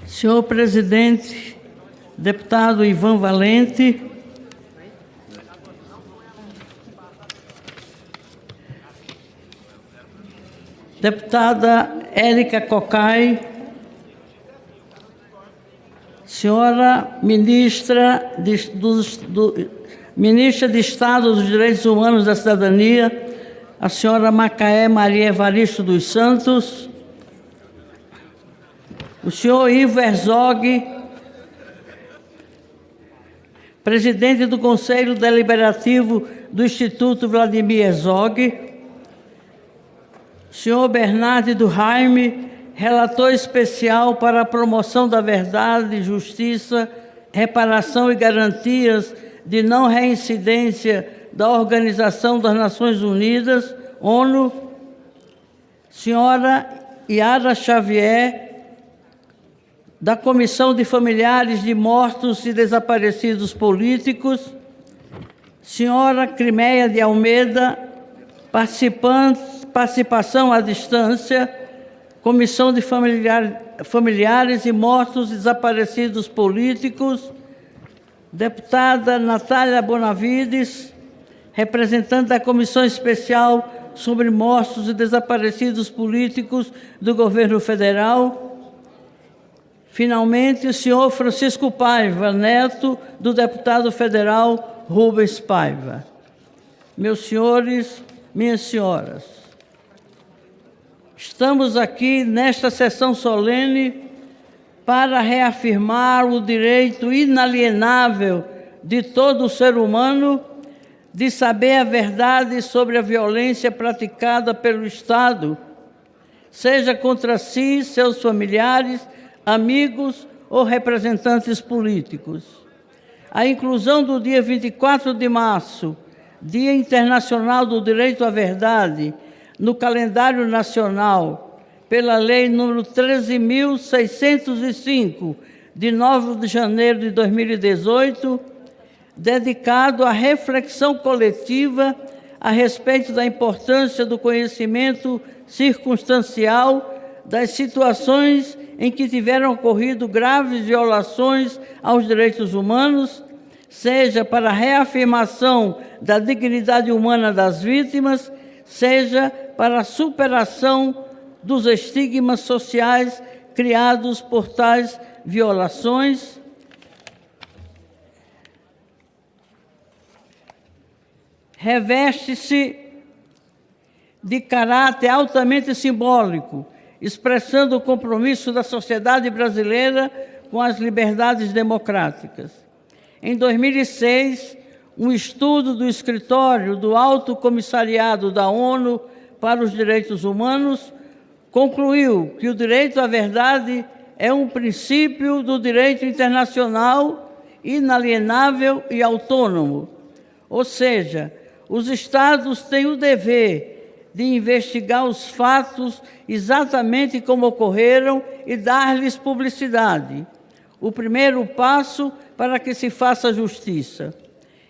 Senhor presidente, deputado Ivan Valente, deputada Érica Cocai, senhora ministra ministra de Estado dos Direitos Humanos e da Cidadania, a senhora Macaé Maria Evaristo dos Santos, o senhor Ivo Herzog, presidente do Conselho Deliberativo do Instituto Vladimir Herzog, o senhor Bernardo do Jaime, relator especial para a promoção da verdade, justiça, reparação e garantias de não reincidência da Organização das Nações Unidas, ONU, senhora Yara Xavier, da Comissão de Familiares de Mortos e Desaparecidos Políticos, senhora Crimeia de Almeida, participação à distância, Comissão de Familiares e Mortos e Desaparecidos Políticos, deputada Natália Bonavides, representante da Comissão Especial sobre Mortos e Desaparecidos Políticos do Governo Federal. Finalmente, o senhor Francisco Paiva, neto do deputado federal Rubens Paiva. Meus senhores, minhas senhoras, estamos aqui nesta sessão solene para reafirmar o direito inalienável de todo ser humano de saber a verdade sobre a violência praticada pelo Estado, seja contra si, seus familiares, amigos ou representantes políticos. A inclusão do dia 24 de março, Dia Internacional do Direito à Verdade, no calendário nacional, pela Lei nº 13.605, de 9 de janeiro de 2018, dedicado à reflexão coletiva a respeito da importância do conhecimento circunstancial das situações em que tiveram ocorrido graves violações aos direitos humanos, seja para a reafirmação da dignidade humana das vítimas, seja para a superação dos estigmas sociais criados por tais violações. Reveste-se de caráter altamente simbólico, expressando o compromisso da sociedade brasileira com as liberdades democráticas. Em 2006, um estudo do Escritório do Alto Comissariado da ONU para os Direitos Humanos concluiu que o direito à verdade é um princípio do direito internacional inalienável e autônomo, ou seja, os Estados têm o dever de investigar os fatos exatamente como ocorreram e dar-lhes publicidade. O primeiro passo para que se faça justiça.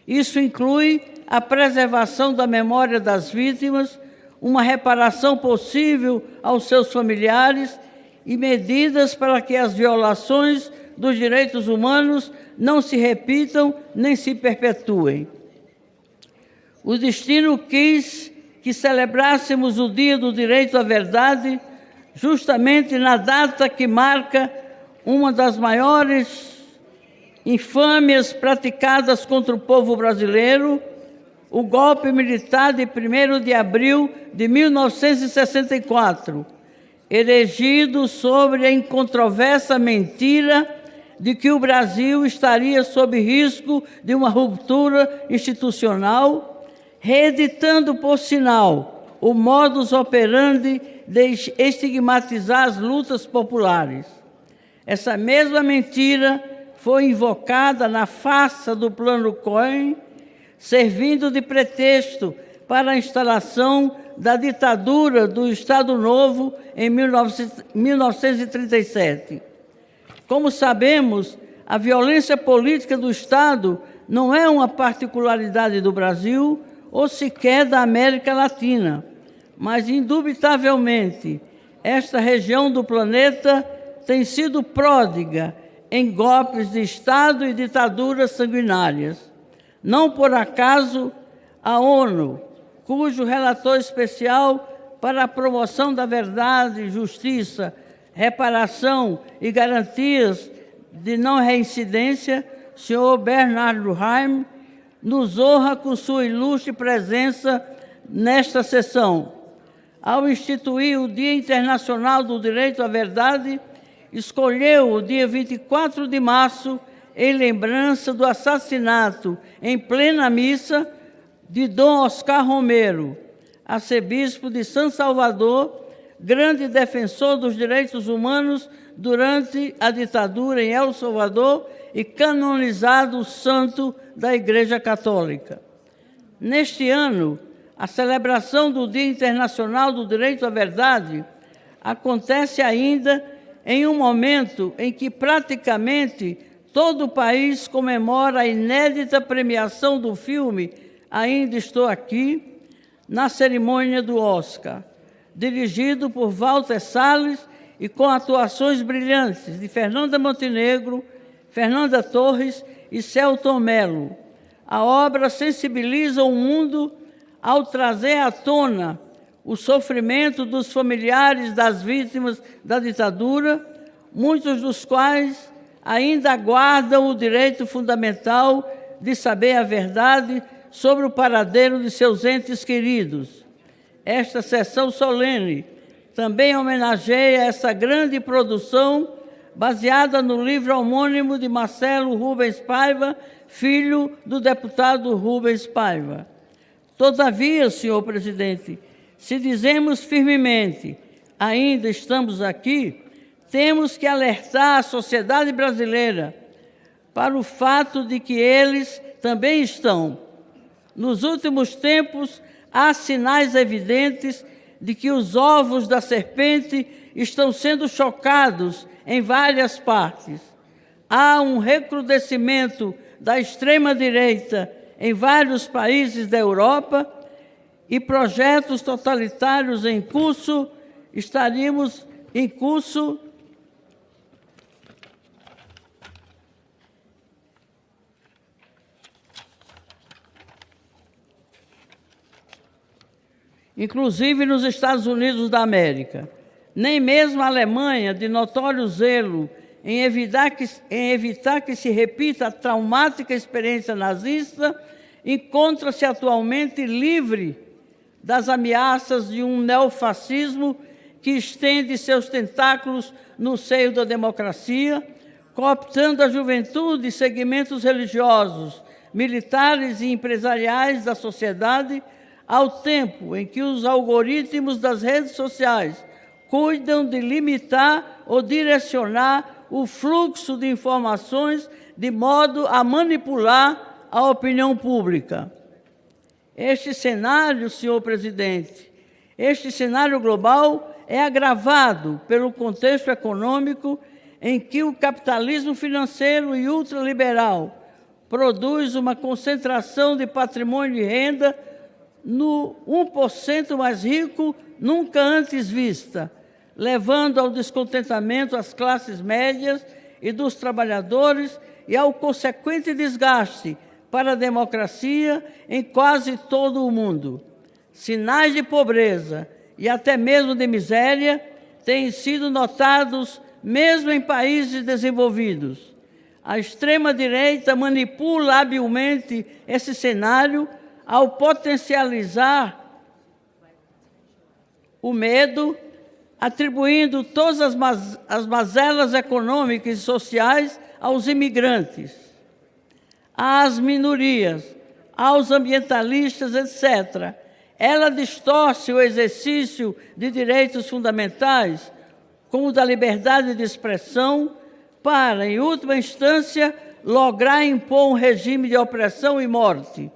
Isso inclui a preservação da memória das vítimas, uma reparação possível aos seus familiares e medidas para que as violações dos direitos humanos não se repitam nem se perpetuem. O destino quis que celebrássemos o Dia do Direito à Verdade justamente na data que marca uma das maiores infâmias praticadas contra o povo brasileiro, o golpe militar de 1º de abril de 1964, erigido sobre a incontroversa mentira de que o Brasil estaria sob risco de uma ruptura institucional, reeditando, por sinal, o modus operandi de estigmatizar as lutas populares. Essa mesma mentira foi invocada na farsa do Plano Cohen, servindo de pretexto para a instalação da ditadura do Estado Novo em 1937. Como sabemos, A violência política do Estado não é uma particularidade do Brasil ou sequer da América Latina, mas, indubitavelmente, esta região do planeta tem sido pródiga em golpes de Estado e ditaduras sanguinárias. Não por acaso, a ONU, cujo relator especial para a promoção da verdade, justiça, reparação e garantias de não reincidência, senhor Bernardo Haim, nos honra com sua ilustre presença nesta sessão. Ao instituir o Dia Internacional do Direito à Verdade, escolheu o dia 24 de março em lembrança do assassinato em plena missa de Dom Oscar Romero, arcebispo de São Salvador, grande defensor dos direitos humanos durante a ditadura em El Salvador e canonizado santo da Igreja Católica. Neste ano, a celebração do Dia Internacional do Direito à Verdade acontece ainda em um momento em que praticamente todo o país comemora a inédita premiação do filme Ainda Estou Aqui, na cerimônia do Oscar, dirigido por Walter Salles e com atuações brilhantes de Fernanda Montenegro, Fernanda Torres e Celton Mello. A obra sensibiliza o mundo ao trazer à tona o sofrimento dos familiares das vítimas da ditadura, muitos dos quais ainda aguardam o direito fundamental de saber a verdade sobre o paradeiro de seus entes queridos. Esta sessão solene também homenageia essa grande produção baseada no livro homônimo de Marcelo Rubens Paiva, filho do deputado Rubens Paiva. Todavia, senhor presidente, se dizemos firmemente, ainda estamos aqui, temos que alertar a sociedade brasileira para o fato de que eles também estão. Nos últimos tempos, há sinais evidentes de que os ovos da serpente estão sendo chocados em várias partes. Há um recrudescimento da extrema-direita em vários países da Europa e projetos totalitários em curso, estaríamos em curso inclusive nos Estados Unidos da América. Nem mesmo a Alemanha, de notório zelo em evitar que se repita a traumática experiência nazista, encontra-se atualmente livre das ameaças de um neofascismo que estende seus tentáculos no seio da democracia, cooptando a juventude e segmentos religiosos, militares e empresariais da sociedade, ao tempo em que os algoritmos das redes sociais cuidam de limitar ou direcionar o fluxo de informações de modo a manipular a opinião pública. Este cenário, senhor presidente, este cenário global é agravado pelo contexto econômico em que o capitalismo financeiro e ultraliberal produz uma concentração de patrimônio e renda no 1% mais rico nunca antes vista, levando ao descontentamento das classes médias e dos trabalhadores e ao consequente desgaste para a democracia em quase todo o mundo. Sinais de pobreza e até mesmo de miséria têm sido notados mesmo em países desenvolvidos. A extrema-direita manipula habilmente esse cenário ao potencializar o medo, atribuindo todas as mazelas econômicas e sociais aos imigrantes, às minorias, aos ambientalistas, etc. Ela distorce o exercício de direitos fundamentais, como o da liberdade de expressão, para, em última instância, lograr impor um regime de opressão e morte.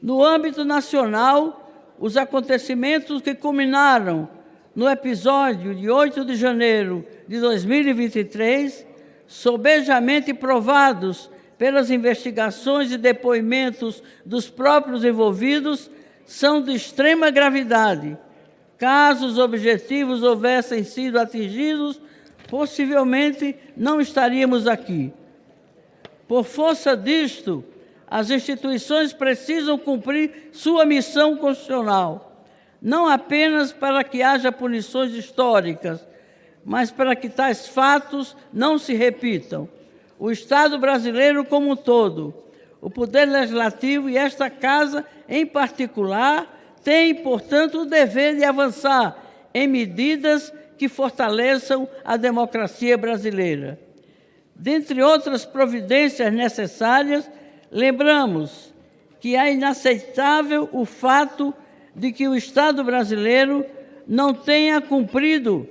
No âmbito nacional, os acontecimentos que culminaram no episódio de 8 de janeiro de 2023 sobejamente provados pelas investigações e depoimentos dos próprios envolvidos, são de extrema gravidade. Caso os objetivos houvessem sido atingidos, possivelmente não estaríamos aqui. Por força disto, as instituições precisam cumprir sua missão constitucional, não apenas para que haja punições históricas, mas para que tais fatos não se repitam. O Estado brasileiro como um todo, o Poder Legislativo e esta Casa em particular, têm, portanto, o dever de avançar em medidas que fortaleçam a democracia brasileira. Dentre outras providências necessárias, lembramos que é inaceitável o fato de que o Estado brasileiro não tenha cumprido,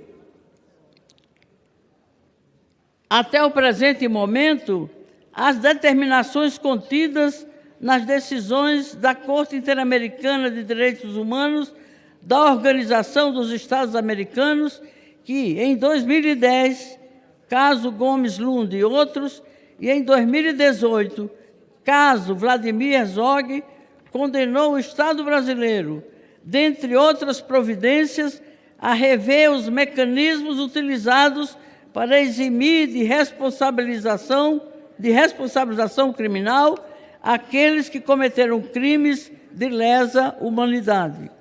até o presente momento, as determinações contidas nas decisões da Corte Interamericana de Direitos Humanos, da Organização dos Estados Americanos, que, em 2010, caso Gomes Lund e outros, e em 2018, caso Vladimir Herzog, condenou o Estado brasileiro, dentre outras providências, a rever os mecanismos utilizados para eximir de responsabilização criminal aqueles que cometeram crimes de lesa humanidade.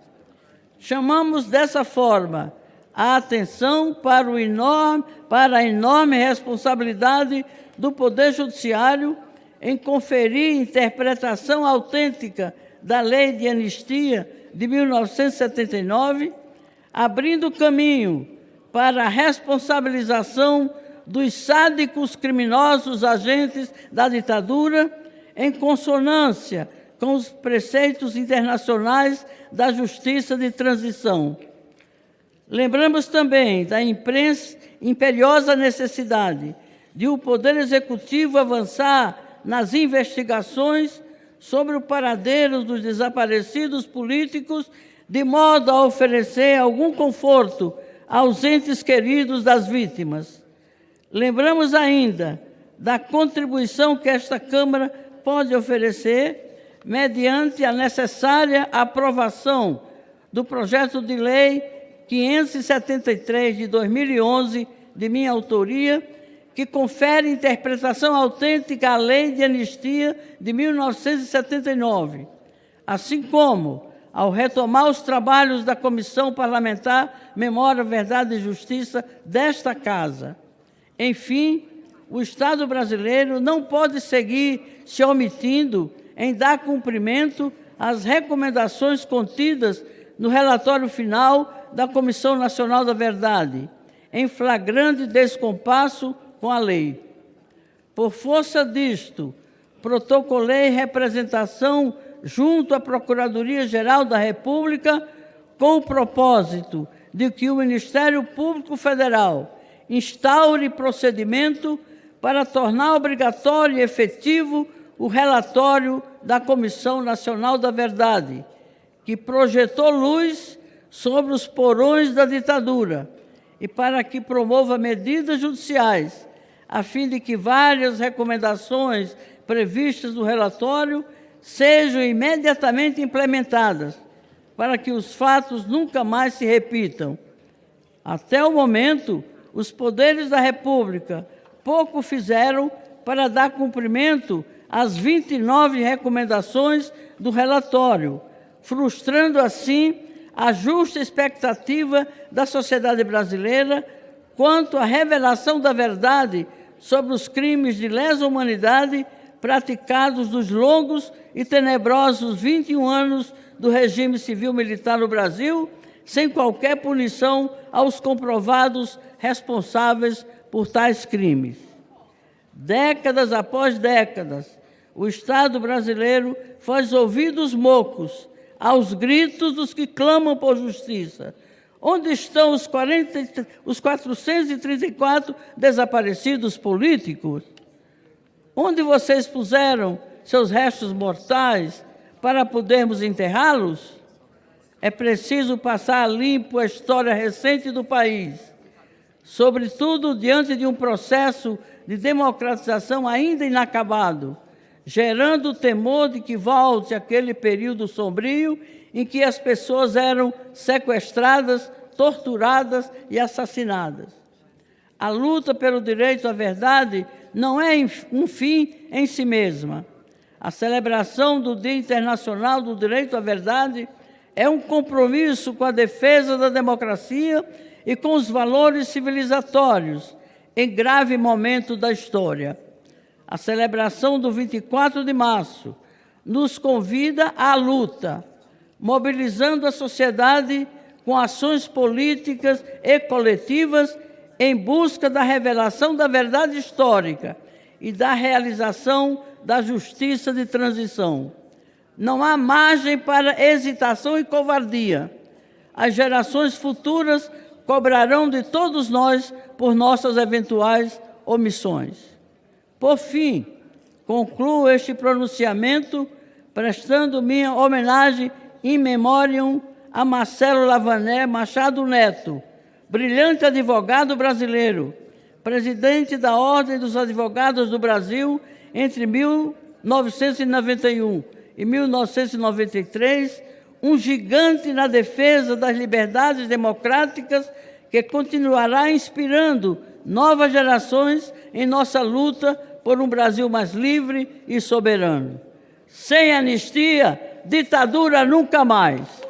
Chamamos dessa forma a atenção para a enorme responsabilidade do Poder Judiciário em conferir interpretação autêntica da Lei de Anistia de 1979, abrindo caminho para a responsabilização dos sádicos criminosos agentes da ditadura, em consonância com os preceitos internacionais da justiça de transição. Lembramos também da imperiosa necessidade de o Poder Executivo avançar nas investigações sobre o paradeiro dos desaparecidos políticos, de modo a oferecer algum conforto aos entes queridos das vítimas. Lembramos ainda da contribuição que esta Câmara pode oferecer mediante a necessária aprovação do projeto de lei 573 de 2011, de minha autoria, que confere interpretação autêntica à Lei de Anistia de 1979, assim como ao retomar os trabalhos da Comissão Parlamentar Memória, Verdade e Justiça desta Casa. Enfim, o Estado brasileiro não pode seguir se omitindo em dar cumprimento às recomendações contidas no relatório final da Comissão Nacional da Verdade, em flagrante descompasso com a lei. Por força disto, protocolei representação junto à Procuradoria-Geral da República com o propósito de que o Ministério Público Federal instaure procedimento para tornar obrigatório e efetivo o relatório da Comissão Nacional da Verdade, que projetou luz sobre os porões da ditadura, e para que promova medidas judiciais, a fim de que várias recomendações previstas no relatório sejam imediatamente implementadas, para que os fatos nunca mais se repitam. Até o momento, os poderes da República pouco fizeram para dar cumprimento às 29 recomendações do relatório, frustrando assim a justa expectativa da sociedade brasileira quanto à revelação da verdade sobre os crimes de lesa humanidade praticados nos longos e tenebrosos 21 anos do regime civil-militar no Brasil, sem qualquer punição aos comprovados responsáveis por tais crimes. Décadas após décadas, o Estado brasileiro faz ouvidos mocos aos gritos dos que clamam por justiça. Onde estão os 434 desaparecidos políticos? Onde vocês puseram seus restos mortais para podermos enterrá-los? É preciso passar limpo a história recente do país. sobretudo diante de um processo de democratização ainda inacabado, gerando o temor de que volte aquele período sombrio em que as pessoas eram sequestradas, torturadas e assassinadas. A luta pelo direito à verdade não é um fim em si mesma. A celebração do Dia Internacional do Direito à Verdade é um compromisso com a defesa da democracia e com os valores civilizatórios em grave momento da história. A celebração do 24 de março nos convida à luta, mobilizando a sociedade com ações políticas e coletivas em busca da revelação da verdade histórica e da realização da justiça de transição. Não há margem para hesitação e covardia. As gerações futuras cobrarão de todos nós por nossas eventuais omissões. Por fim, concluo este pronunciamento prestando minha homenagem in memoriam a Marcelo Lavané Machado Neto, brilhante advogado brasileiro, presidente da Ordem dos Advogados do Brasil entre 1991 e 1993, um gigante na defesa das liberdades democráticas que continuará inspirando novas gerações em nossa luta por um Brasil mais livre e soberano. Sem anistia, ditadura nunca mais.